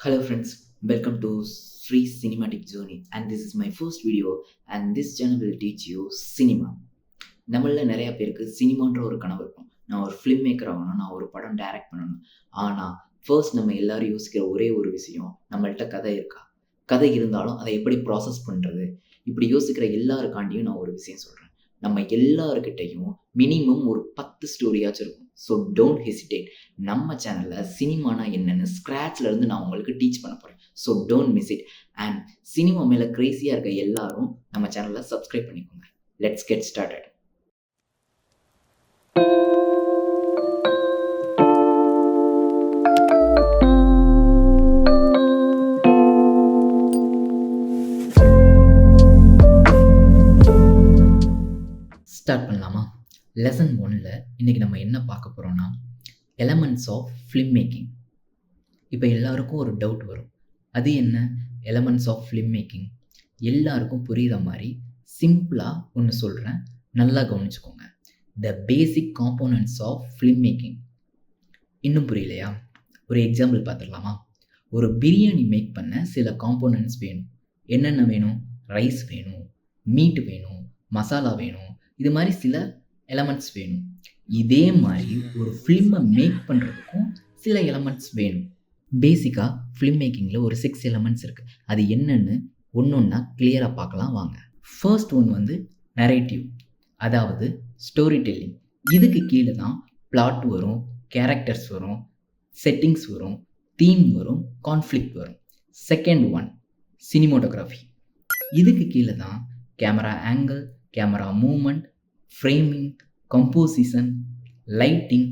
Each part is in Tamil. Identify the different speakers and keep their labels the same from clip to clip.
Speaker 1: Hello friends, welcome to Free Cinematic Journey and this is my first video and this channel will teach you cinema. நம்மள நிறைய பேருக்கு சினிமான்ற ஒரு கனவு இருக்கும். நான் ஒரு ஃபிலிம் மேக்கர் ஆகணும், நான் ஒரு படம் டைரக்ட் பண்ணணும். ஆனால் ஃபர்ஸ்ட் நம்ம எல்லாரும் யோசிக்கிற ஒரே ஒரு விஷயம், நம்மள்ட்ட கதை இருக்கா? கதை இருந்தாலும் அதை எப்படி ப்ராசஸ் பண்ணுறது? இப்படி யோசிக்கிற எல்லாருக்காண்டியும் நான் ஒரு விஷயம் சொல்கிறேன். நம்ம எல்லாருக்கிட்டையும் மினிமம் ஒரு 10 ஸ்டோரியாச்சும் இருக்கும். So don't hesitate. நம்ம சேனலில் சினிமானா என்னென்னு ஸ்க்ராட்ச்லேருந்து நான் உங்களுக்கு டீச் பண்ண போகிறேன். So don't miss it. And cinema மேலே க்ரேஸியாக இருக்க எல்லாரும் நம்ம சேனலை சப்ஸ்கிரைப் பண்ணிக்கோங்க. Let's get started. ஸ்டார்ட் பண்ணலாமா? லெசன் 1ல் இன்றைக்கி நம்ம என்ன பார்க்க போகிறோன்னா எலமெண்ட்ஸ் ஆஃப் ஃபிலிம் மேக்கிங். இப்போ எல்லாருக்கும் ஒரு டவுட் வரும், அது என்ன எலமெண்ட்ஸ் ஆஃப் ஃபிலிம் மேக்கிங்? எல்லாருக்கும் புரிகிற மாதிரி சிம்பிளாக ஒன்று சொல்கிறேன், நல்லா கவனிச்சுக்கோங்க. The basic components of film making. இன்னும் புரியலையா? ஒரு எக்ஸாம்பிள் பார்த்துடலாமா? ஒரு பிரியாணி மேக் பண்ண சில காம்போனன்ட்ஸ் வேணும். என்னென்ன வேணும்? ரைஸ் வேணும், மீட் வேணும், மசாலா வேணும், இது மாதிரி சில எலமெண்ட்ஸ் வேணும். இதே மாதிரி ஒரு ஃபிலிமை மேக் பண்ணுறதுக்கும் சில எலமெண்ட்ஸ் வேணும். பேசிக்காக ஃபிலிம் மேக்கிங்கில் ஒரு 6 எலமெண்ட்ஸ் இருக்குது. அது என்னென்னு ஒன்று ஒன்றா கிளியராக பார்க்கலாம் வாங்க. ஃபர்ஸ்ட் ஒன் வந்து நரேட்டிவ், அதாவது ஸ்டோரி டெல்லிங். இதுக்கு கீழே தான் பிளாட் வரும், கேரக்டர்ஸ் வரும், செட்டிங்ஸ் வரும், தீம் வரும், கான்ஃப்ளிக்ட் வரும். Second one cinematography. இதுக்கு கீழே தான் camera angle, camera moment, framing, composition, lighting,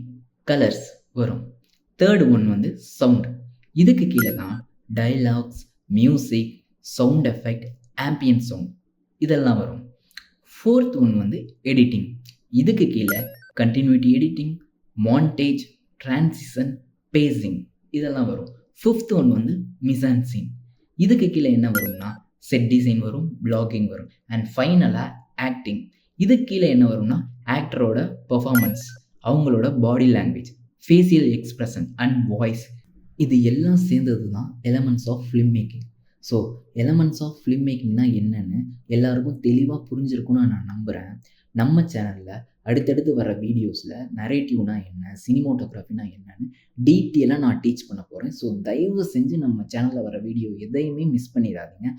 Speaker 1: colours வரும். தேர்ட் ஒன் வந்து சவுண்ட். இதுக்கு கீழே தான் dialogues, music, sound effect, ambient sound இதெல்லாம் வரும். ஃபோர்த் ஒன் வந்து எடிட்டிங். இதுக்கு கீழே continuity editing, montage, transition, pacing இதெல்லாம் வரும். ஃபிஃப்த் ஒன் வந்து மிசான் சீன். இதுக்கு கீழே என்ன வரும்னா செட் டிசைன் வரும், பிளாகிங் வரும், அண்ட் ஃபைனலாக ஆக்டிங். இதுக்கு கீழே என்ன வரும்னா ஆக்டரோட பெர்ஃபார்மன்ஸ், அவங்களோட body language, facial expression and voice. இது எல்லாம் சேர்ந்தது தான் elements of film making. So elements of film மேக்கிங்னா என்னென்னு எல்லாருக்கும் தெளிவாக புரிஞ்சிருக்குன்னு நான் நம்புகிறேன். நம்ம சேனலில் அடுத்தடுத்து வர வீடியோஸில் நரேட்டிவ்னா என்ன, சினிமோட்டோகிராஃபினா என்னன்னு டீட்டெயிலாக நான் டீச் பண்ண போகிறேன். ஸோ தயவு செஞ்சு நம்ம சேனலில் வர வீடியோ எதையுமே மிஸ் பண்ணிடாதீங்க.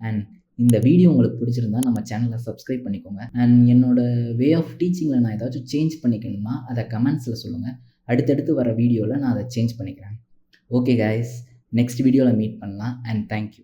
Speaker 1: அண்ட் இந்த வீடியோ உங்களுக்கு பிடிச்சிருந்தா நம்ம சேனலை சப்ஸ்கிரைப் பண்ணிக்கோங்க. அண்ட் என்னோடய வே ஆஃப் டீச்சிங்கில் நான் ஏதாச்சும் சேஞ்ச் பண்ணிக்கணும்னா அதை கமெண்ட்ஸில் சொல்லுங்கள். அடுத்தடுத்து வர வீடியோவில் நான் அதை சேஞ்ச் பண்ணிக்கிறேன். ஓகே கைஸ், நெக்ஸ்ட் வீடியோவில் மீட் பண்ணலாம். And thank you.